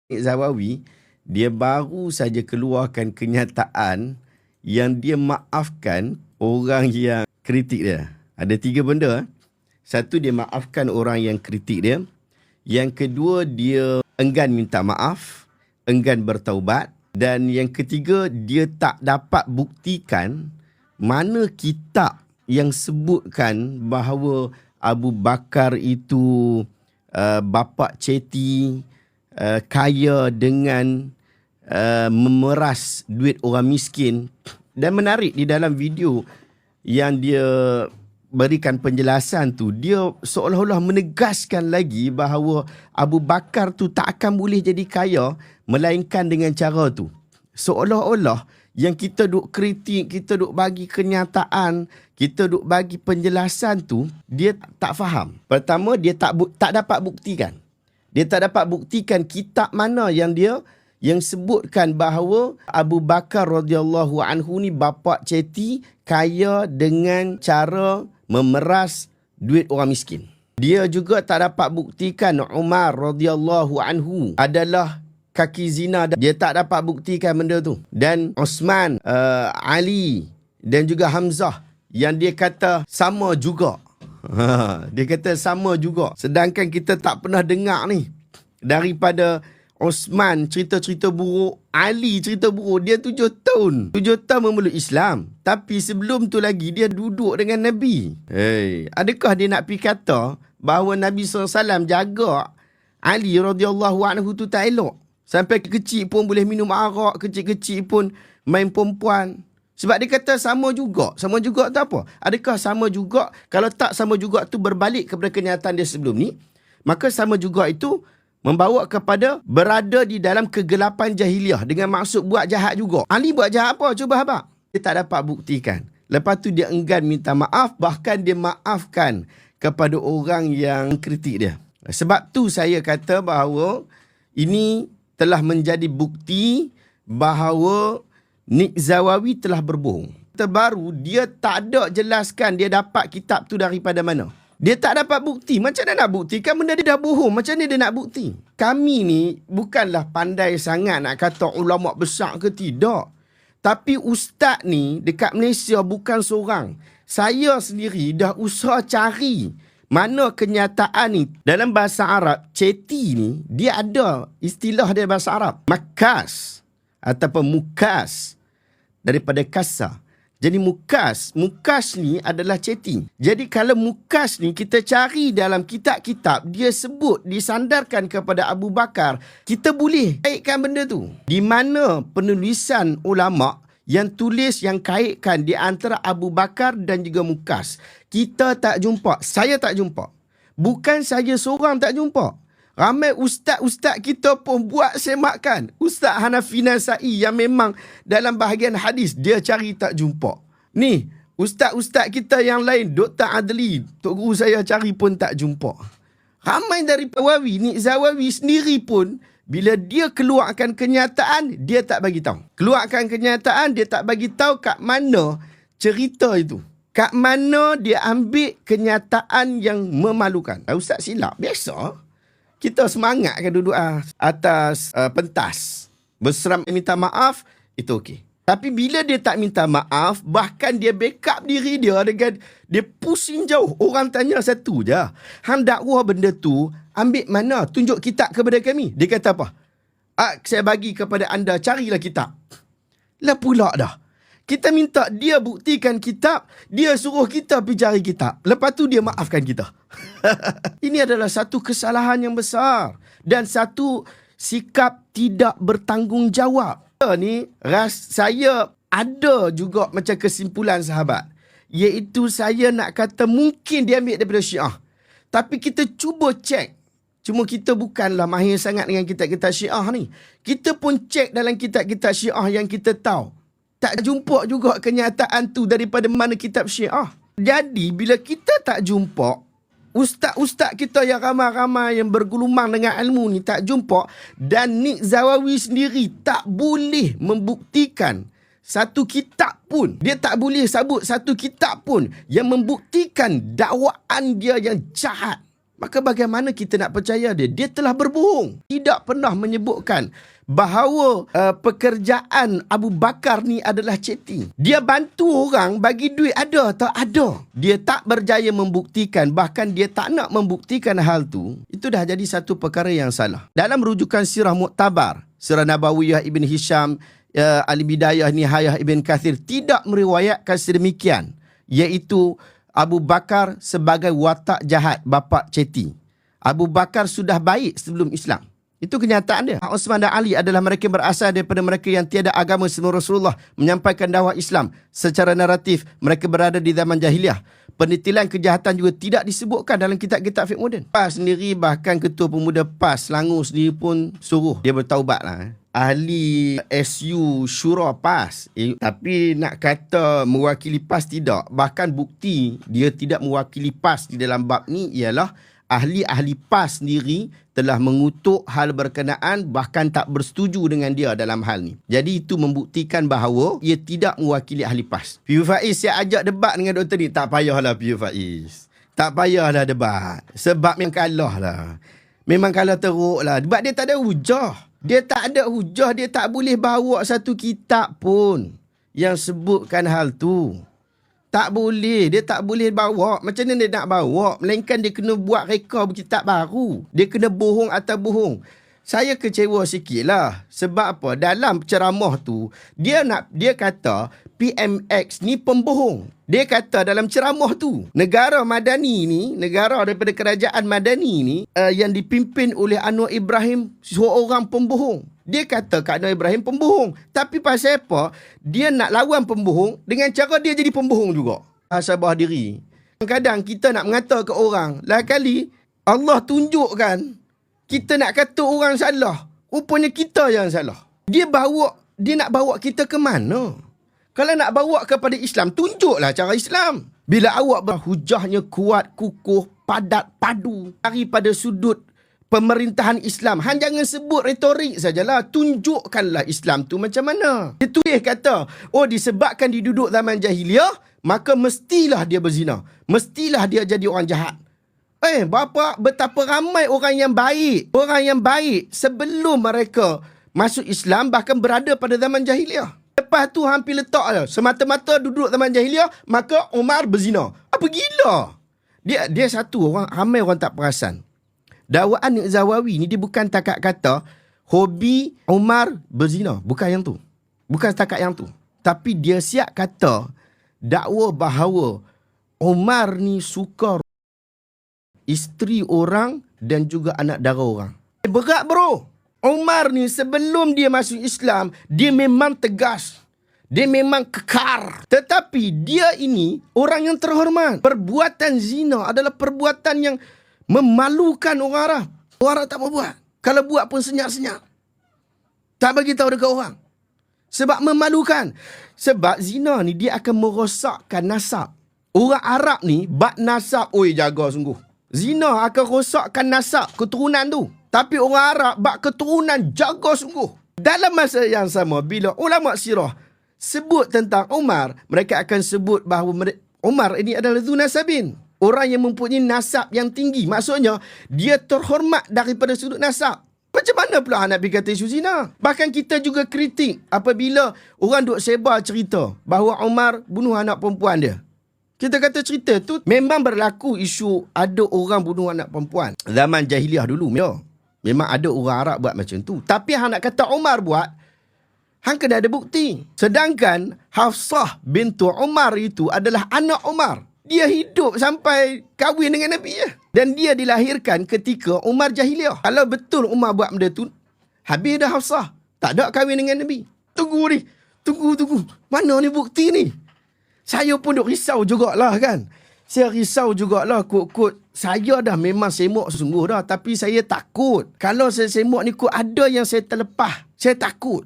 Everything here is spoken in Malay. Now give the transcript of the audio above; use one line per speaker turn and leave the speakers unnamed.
Zawawi, dia baru saja keluarkan kenyataan yang dia maafkan orang yang kritik dia. Ada 3 benda. Satu, dia maafkan orang yang kritik dia. Yang kedua, dia enggan minta maaf, enggan bertaubat. Dan yang ketiga, dia tak dapat buktikan mana kitab yang sebutkan bahawa Abu Bakar itu bapa ceti, kaya dengan memeras duit orang miskin. Dan menarik, di dalam video yang dia berikan penjelasan tu, dia seolah-olah menegaskan lagi bahawa Abu Bakar tu tak akan boleh jadi kaya melainkan dengan cara tu. Seolah-olah yang kita duk kritik, kita duk bagi kenyataan, kita duk bagi penjelasan tu, dia tak faham. Pertama, dia tak dapat buktikan. Dia tak dapat buktikan kitab mana yang sebutkan bahawa Abu Bakar radhiyallahu anhu ni bapa ceti, kaya dengan cara memeras duit orang miskin. Dia juga tak dapat buktikan Umar radhiyallahu anhu adalah kaki zina. Dia tak dapat buktikan benda tu. Dan Osman, Ali dan juga Hamzah yang dia kata sama juga. Dia kata sama juga. Sedangkan kita tak pernah dengar ni daripada Osman cerita-cerita buruk, Ali cerita buruk. Dia 7 tahun. 7 tahun memeluk Islam. Tapi sebelum tu lagi dia duduk dengan Nabi. Adakah dia nak pergi kata bahawa Nabi SAW jaga Ali radhiyallahu anhu tu tak elok? Sampai kecil pun boleh minum arak, kecil-kecil pun main perempuan. Sebab dia kata sama juga. Sama juga tu apa? Adakah sama juga? Kalau tak sama juga tu berbalik kepada kenyataan dia sebelum ni, maka sama juga itu membawa kepada berada di dalam kegelapan jahiliah dengan maksud buat jahat juga. Ali buat jahat apa? Cuba habaq. Dia tak dapat buktikan. Lepas tu dia enggan minta maaf, bahkan dia maafkan kepada orang yang kritik dia. Sebab tu saya kata bahawa ini telah menjadi bukti bahawa Nik Zawawi telah berbohong. Terbaru, dia tak ada jelaskan dia dapat kitab tu daripada mana. Dia tak dapat bukti. Macam mana nak buktikan benda dia dah bohong? Macam mana dia nak bukti? Kami ni bukanlah pandai sangat nak kata ulama besar ke tidak. Tapi ustaz ni dekat Malaysia bukan seorang. Saya sendiri dah usaha cari mana kenyataan ni. Dalam bahasa Arab, ceti ni, dia ada istilah dia bahasa Arab. Makas ataupun mukas daripada kasar. Jadi mukas ni adalah ceti. Jadi kalau mukas ni kita cari dalam kitab-kitab, dia sebut, disandarkan kepada Abu Bakar, kita boleh kaitkan benda tu. Di mana penulisan ulama yang tulis, yang kaitkan di antara Abu Bakar dan juga mukas. Kita tak jumpa. Saya tak jumpa. Bukan saya seorang tak jumpa. Ramai ustaz-ustaz kita pun buat semakan. Ustaz Hanafi Nasai yang memang dalam bahagian hadis, dia cari tak jumpa. Ni, ustaz-ustaz kita yang lain, Dr. Adli, tok guru saya cari pun tak jumpa. Ramai dari Zawawi, Nik Zawawi sendiri pun, bila dia keluarkan kenyataan, dia tak bagi tahu. Keluarkan kenyataan, dia tak bagi tahu kat mana cerita itu. Kat mana dia ambil kenyataan yang memalukan. Ustaz silap, biasa. Kita semangatkan duduk atas pentas. Berseram minta maaf, itu okey. Tapi bila dia tak minta maaf, bahkan dia backup diri dia dengan dia pusing jauh. Orang tanya satu je. Hang dakwah benda tu, ambil mana? Tunjuk kitab kepada kami. Dia kata apa? Saya bagi kepada anda, carilah kitab. Lah pula dah. Kita minta dia buktikan kitab, dia suruh kita pergi cari kitab. Lepas tu dia maafkan kita. Ini adalah satu kesalahan yang besar dan satu sikap tidak bertanggungjawab. Ni saya ada juga macam kesimpulan sahabat, iaitu saya nak kata mungkin dia ambil daripada Syiah. Tapi kita cuba cek. Cuma kita bukanlah mahir sangat dengan kitab-kitab Syiah ni. Kita pun cek dalam kitab-kitab Syiah yang kita tahu. Tak jumpa juga kenyataan tu daripada mana kitab Syiah. Jadi bila kita tak jumpa, ustaz-ustaz kita yang ramai-ramai yang bergulumang dengan ilmu ni tak jumpa, dan Nik Zawawi sendiri tak boleh membuktikan satu kitab pun. Dia tak boleh sebut satu kitab pun yang membuktikan dakwaan dia yang jahat. Maka bagaimana kita nak percaya dia? Dia telah berbohong. Tidak pernah menyebutkan bahawa pekerjaan Abu Bakar ni adalah chatting. Dia bantu orang bagi duit, ada tak? Ada. Dia tak berjaya membuktikan, bahkan dia tak nak membuktikan hal tu. Itu dah jadi satu perkara yang salah. Dalam rujukan Sirah Mu'tabar, Sirah Nabawiyah Ibn Hisham, Al-Bidayah Nihayah Ibn Kathir tidak meriwayatkan sedemikian, iaitu Abu Bakar sebagai watak jahat, bapa ceti. Abu Bakar sudah baik sebelum Islam. Itu kenyataan dia. Uthman dan Ali adalah mereka yang berasal daripada mereka yang tiada agama sebelum Rasulullah menyampaikan dakwah Islam. Secara naratif, mereka berada di zaman jahiliah. Penitilan kejahatan juga tidak disebutkan dalam kitab-kitab fiqh moden. PAS sendiri, bahkan Ketua Pemuda PAS Selangor sendiri pun suruh dia bertaubat lah. Ahli SU Syura PAS. Tapi nak kata mewakili PAS, tidak. Bahkan bukti dia tidak mewakili PAS di dalam bab ni ialah ahli-ahli PAS sendiri telah mengutuk hal berkenaan, bahkan tak bersetuju dengan dia dalam hal ni. Jadi itu membuktikan bahawa ia tidak mewakili ahli PAS. Piyu Faiz, saya ajak debat dengan doktor ni. Tak payahlah Piyu Faiz. Tak payahlah debat. Sebab memang kalah lah. Memang kalah teruk lah. Sebab dia tak ada hujah. Dia tak ada hujah. Dia tak boleh bawa satu kitab pun yang sebutkan hal tu. Tak boleh. Dia tak boleh bawa. Macam mana dia nak bawa? Melainkan dia kena buat reka kitab baru. Dia kena bohong atau bohong. Saya kecewa sikit lah. Sebab apa? Dalam ceramah tu, dia kata PMX ni pembohong. Dia kata dalam ceramah tu, negara Madani ni, negara daripada kerajaan Madani ni, yang dipimpin oleh Anwar Ibrahim, seorang pembohong. Dia kata Kak Anwar Ibrahim pembohong. Tapi pasal apa? Dia nak lawan pembohong dengan cara dia jadi pembohong juga. Asabah diri. Kadang-kadang kita nak mengata ke orang, lah kali Allah tunjukkan kita nak kata orang salah. Rupanya kita yang salah. Dia nak bawa kita ke mana? Kalau nak bawa kepada Islam, tunjuklah cara Islam. Bila awak berhujahnya kuat, kukuh, padat, padu daripada sudut pemerintahan Islam, hang jangan sebut retorik sajalah. Tunjukkanlah Islam tu macam mana. Dia tulis kata, disebabkan diduduk zaman jahiliah, maka mestilah dia berzina. Mestilah dia jadi orang jahat. Betapa ramai orang yang baik. Orang yang baik sebelum mereka masuk Islam bahkan berada pada zaman jahiliah. Lepas tu hampir letak je. Semata-mata duduk zaman jahiliah, maka Umar berzina. Apa gila? Dia satu orang, ramai orang tak perasan. Dakwaan Zawawi ni dia bukan takat kata hobi Umar berzina. Bukan yang tu. Bukan setakat yang tu. Tapi dia siap kata dakwa bahawa Umar ni suka isteri orang dan juga anak dara orang. Berat bro. Umar ni sebelum dia masuk Islam, dia memang tegas. Dia memang kekar. Tetapi dia ini orang yang terhormat. Perbuatan zina adalah perbuatan yang memalukan orang Arab. Orang Arab tak mau buat. Kalau buat pun senyap-senyap. Tak bagi tahu dekat orang. Sebab memalukan. Sebab zina ni dia akan merosakkan nasab. Orang Arab ni bab nasab, jaga sungguh. Zina akan rosakkan nasab keturunan tu. Tapi orang Arab bab keturunan jaga sungguh. Dalam masa yang sama, bila ulama sirah sebut tentang Umar, mereka akan sebut bahawa Umar ini adalah Dhu Nasabin. Orang yang mempunyai nasab yang tinggi. Maksudnya, dia terhormat daripada sudut nasab. Macam mana pula nak pergi kata isu zina? Bahkan kita juga kritik apabila orang duk sebar cerita bahawa Umar bunuh anak perempuan dia. Kita kata cerita tu memang berlaku isu ada orang bunuh anak perempuan. Zaman jahiliah dulu, memang ada orang Arab buat macam tu. Tapi hang nak kata Umar buat, hang kena ada bukti. Sedangkan Hafsah bintu Umar itu adalah anak Umar. Dia hidup sampai kahwin dengan Nabi ya. Dan dia dilahirkan ketika Umar jahiliah. Kalau betul Umar buat benda tu, habis dah Hafsah. Tak ada kahwin dengan Nabi. Tunggu ni. Tunggu. Mana ni bukti ni? Saya pun duk risau jugalah kan. Saya risau jugalah kod-kod. Saya dah memang semok sungguh dah. Tapi saya takut. Kalau saya semok ni kod ada yang saya terlepas. Saya takut.